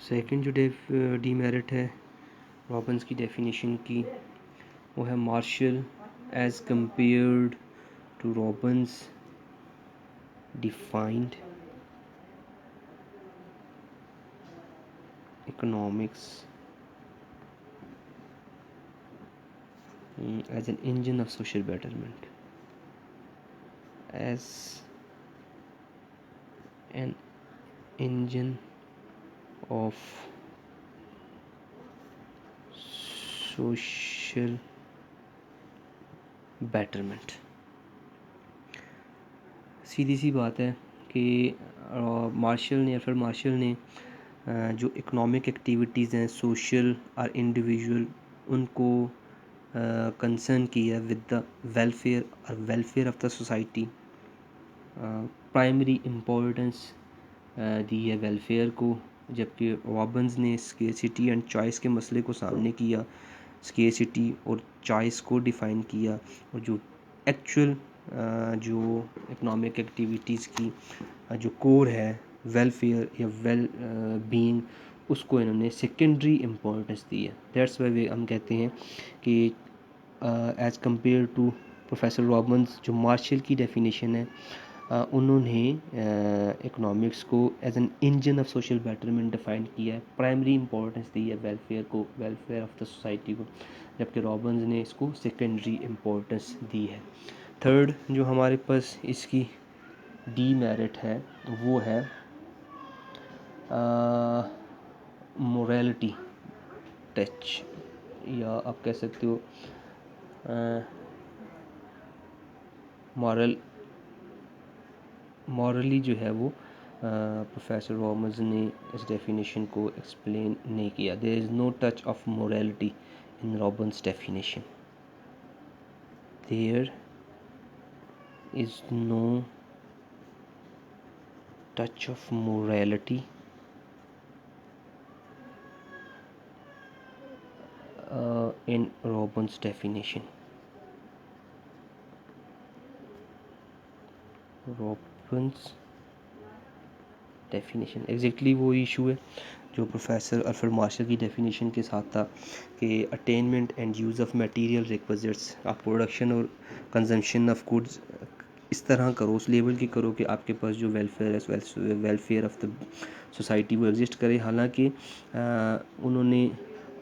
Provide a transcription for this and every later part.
Second जो demerit है Robins की डेफिनेशन की, वो है Marshall as compared to Robbins defined economics as an engine of social betterment, as an engine of social betterment। सीधी सी बात है कि मार्शल ने अल्फ्रेड मार्शल ने जो इकोनॉमिक एक्टिविटीज़ हैं सोशल और इंडिविजुअल उनको कंसर्न किया विद द वेलफेयर और welfare of the society, primary importance दी है वेलफेयर को, जबकि रॉबिन्स ने स्केर्सिटी एंड चॉइस के मसले को सामने किया, स्केर्सिटी और चॉइस को डिफ़ाइन किया, और जो एक्चुअल जो इकोनॉमिक एक्टिविटीज़ की जो कोर है वेलफेयर या वेल बीइंग, उसको इन्होंने सेकेंडरी इम्पोर्टेंस दी है। दैट्स वाई हम कहते हैं कि as compare to professor Robbins, जो मार्शल की डेफिनेशन है, उन्होंने इकोनॉमिक्स को as an engine of social betterment define किया है, प्राइमरी इम्पोर्टेंस दी है वेलफेयर को, वेलफेयर ऑफ द सोसाइटी को, जबकि रॉबिन्स ने इसको सेकेंडरी इम्पोर्टेंस दी है। थर्ड जो हमारे पास इसकी डीमेरिट है वो है मोरालिटी टच, या आप कह सकते हो मॉरली जो है वो प्रोफेसर रॉबिन्स ने इस डेफिनेशन को एक्सप्लेन नहीं किया। There is no touch of morality in Robbins definition, there is no touch of morality in Robbins definition। Robbins definition exactly वो इशू है जो प्रोफेसर अल्फ्रेड मार्शल की डेफिनेशन के साथ था कि attainment and use of material requisites, आप production और कंजम्पशन ऑफ गुड्स इस तरह करो, उस लेवल की करो कि आपके पास जो वेलफेयर है वेलफेयर ऑफ द सोसाइटी वो एग्जिस्ट करे। हालांकि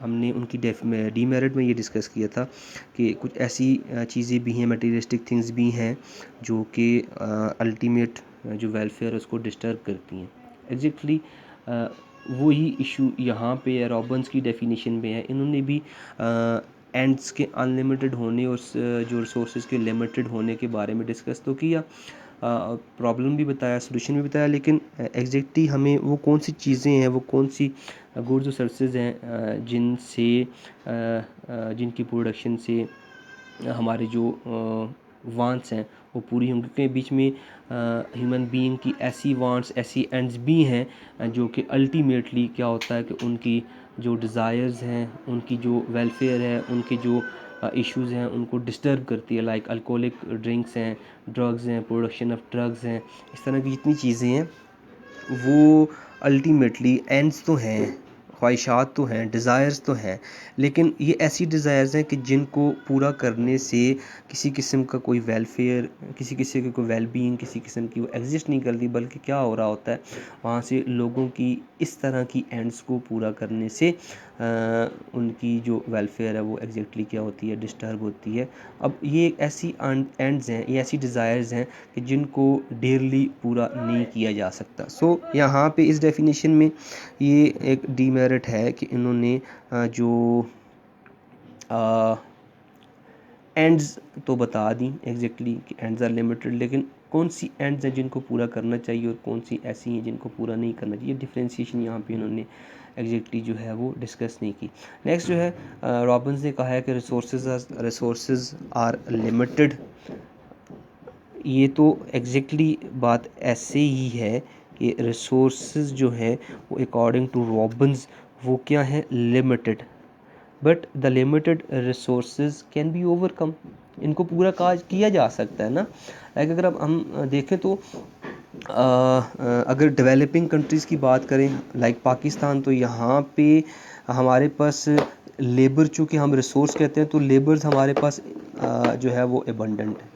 हमने उनकी डीमेरिट में ये डिस्कस किया था कि कुछ ऐसी चीज़ें भी हैं, मटेरियलिस्टिक थिंग्स भी हैं जो कि अल्टीमेट जो वेलफेयर है उसको डिस्टर्ब करती हैं। एग्जैक्टली वही इशू यहाँ पे है, रॉबिन्स की डेफिनेशन में है। इन्होंने भी एंड्स के अनलिमिटेड होने और जो रिसोर्सेज के लिमिटेड होने के बारे में डिस्कस तो किया, प्रॉब्लम भी बताया, सोल्यूशन भी बताया, लेकिन एग्जैक्टली हमें वो कौन सी चीज़ें हैं, वो कौन सी गुड्स और सर्विसेज हैं जिनकी प्रोडक्शन से हमारे जो वांट्स हैं वो पूरी होंगी, क्योंकि बीच में ह्यूमन बीइंग की ऐसी वांट्स, ऐसी एंड्स भी हैं जो कि अल्टीमेटली क्या होता है कि उनकी जो डिज़ायर्स हैं, उनकी जो वेलफेयर है, उनके जो इश्यूज़ हैं उनको डिस्टर्ब करती है। लाइक अल्कोहलिक ड्रिंक्स हैं, ड्रग्स हैं, प्रोडक्शन ऑफ ड्रग्स हैं, इस तरह की जितनी चीज़ें हैं वो अल्टीमेटली एंड्स तो हैं, ख्वाहिशात तो हैं, डिज़ायर्स तो हैं, लेकिन ये ऐसी डिज़ायर्स हैं कि जिनको पूरा करने से किसी किस्म का कोई वेलफेयर, किसी किस्म की कोई वेलबीइंग, किसी किस्म की वो एग्जिस्ट नहीं करती, बल्कि क्या हो रहा होता है वहाँ से लोगों की इस तरह की एंड्स को पूरा करने से उनकी जो वेलफेयर है वो एग्जैक्टली क्या होती है, डिस्टर्ब होती है। अब ये ऐसी एंड्स हैं, ये ऐसी डिज़ायर्स हैं कि जिनको डेयरली पूरा नहीं किया जा सकता। सो यहाँ पे इस डेफिनेशन में ये एक डीमेरिट है कि इन्होंने जो एंड्स तो बता दी एग्जैक्टली कि एंड्स आर लिमिटेड, लेकिन कौन सी एंड्स हैं जिनको पूरा करना चाहिए और कौन सी ऐसी हैं जिनको पूरा नहीं करना चाहिए, डिफ्रेंशिएशन यहाँ पे इन्होंने एग्जैक्टली जो है वो डिस्कस नहीं की। नेक्स्ट जो है रॉबिन्स ने कहा है कि रिसोर्सेज आर लिमिटेड। ये तो एग्जैक्टली बात ऐसे ही है कि रिसोर्सेज जो है वो अकॉर्डिंग टू रॉबिन्स वो क्या है, limited, but the limited resources can be overcome, इनको पूरा काज किया जा सकता है ना। लाइक अगर अब हम देखें तो अगर डेवलपिंग कंट्रीज़ की बात करें लाइक पाकिस्तान, तो यहाँ पे हमारे पास लेबर, चूँकि हम रिसोर्स कहते हैं, तो लेबर्स हमारे पास जो है वो एबंडेंट है।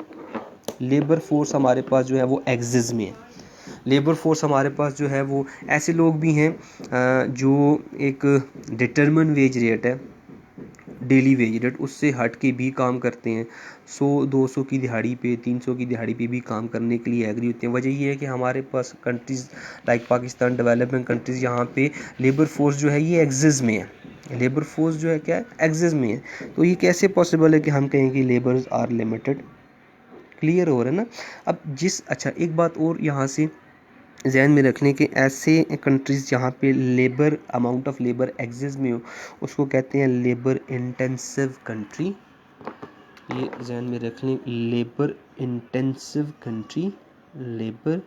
लेबर फोर्स हमारे पास जो है वो एक्सिस में है। लेबर फोर्स हमारे पास जो है वो ऐसे लोग भी हैं जो एक डिटरमिन वेज रेट है, डेली वेज रेट, उससे हट के भी काम करते हैं। 100-200 की दिहाड़ी पे, 300 की दिहाड़ी पे भी काम करने के लिए एग्री होते हैं। वजह ये है कि हमारे पास countries like Pakistan, developing countries, यहाँ पे लेबर फोर्स जो है ये एक्सिस में है। लेबर फोर्स जो है क्या है, एक्सिस में है। तो ये कैसे पॉसिबल है कि हम कहें कि लेबर्स आर लिमिटेड? क्लियर हो रहा है ना? अब अच्छा एक बात और यहाँ से ज़हन में रखने के, ऐसे कंट्रीज़ जहाँ पे labour, amount of labour axis में हो, उसको कहते हैं लेबर इंटेंसिव कंट्री। ये ज़हन में रख लें, labour intensive country, labour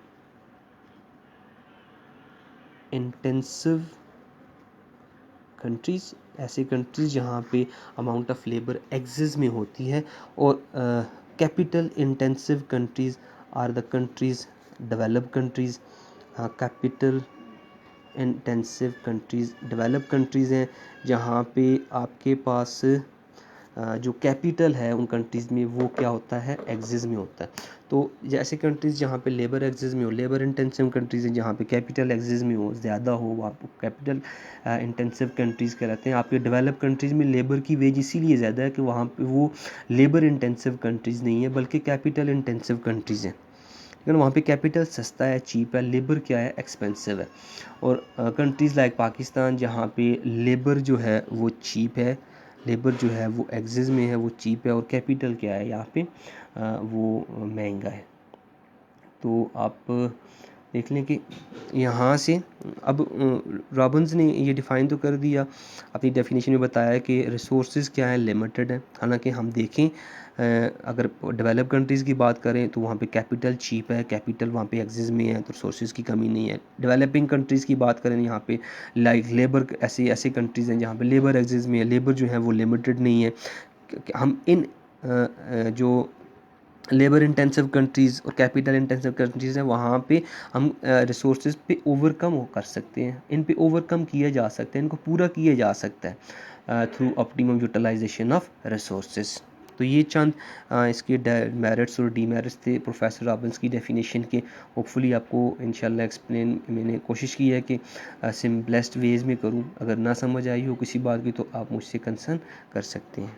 intensive countries, ऐसे कंट्रीज़ जहाँ पे अमाउंट ऑफ लेबर एक्सिस में होती है। और capital intensive countries are the countries, develop countries. Capital intensive countries develop countries हैं, जहाँ पे आपके पास जो कैपिटल है उन कंट्रीज़ में वो क्या होता है, एक्सिस में होता है। तो जैसे कंट्रीज़ जहाँ पे लेबर एक्सिस में हो, लेबर इंटेंसिव कंट्रीज़ हैं जहाँ पे कैपिटल एक्सिस में हो, ज़्यादा हो, वो आपको कैपिटल इंटेंसिव कंट्रीज़ कहलाते हैं। आपके डेवलप कंट्रीज़ में लेबर की वेज इसीलिए ज़्यादा है कि वहाँ पे वो लेबर इंटेंसिव कंट्रीज़ नहीं है, बल्कि कैपिटल इंटेंसिव कंट्रीज़ हैं। लेकिन वहाँ पे कैपिटल सस्ता है, चीप है, लेबर क्या है, एक्सपेंसिव है। और कंट्रीज़ लाइक पाकिस्तान जहाँ पे लेबर जो है वो चीप है, लेबर जो है वो एक्सिस में है, वो चीप है, और कैपिटल क्या है यहाँ पे वो महंगा है। तो आप देख लें कि यहाँ से अब रॉबिन्स ने ये डिफ़ाइन तो कर दिया, अपनी डेफिनेशन में बताया कि रिसोर्सेज क्या है, लिमिटेड है। हालांकि हम देखें अगर डेवलप कंट्रीज़ की बात करें तो वहाँ पे कैपिटल चीप है, कैपिटल वहाँ पे एक्सिस में है, तो रिसोर्सेज की कमी नहीं है। डेवलपिंग कंट्रीज़ की बात करें यहाँ पे लाइक लेबर, ऐसे कंट्रीज़ हैं जहाँ पे लेबर एक्सिस में है, लेबर जो है वो लिमिटेड नहीं है। हम इन जो लेबर इंटेंसिव कंट्रीज़ और कैपिटल इंटेंसिव कंट्रीज़ हैं वहाँ पे हम रिसोर्सेज पे ओवरकम कर सकते हैं, इन पे ओवरकम किया जा सकता है, इनको पूरा किया जा सकता है through optimum utilisation of resources. तो ये चंद इसके मेरिट्स और डीमेरिट्स थे प्रोफेसर रॉबिन्स की डेफिनेशन के। होपफुली आपको इंशाल्लाह एक्सप्लेन मैंने कोशिश की है कि सिंपलेस्ट वेज में करूँ। अगर ना समझ आई हो किसी बात की तो आप मुझसे कंसर्न कर सकते हैं।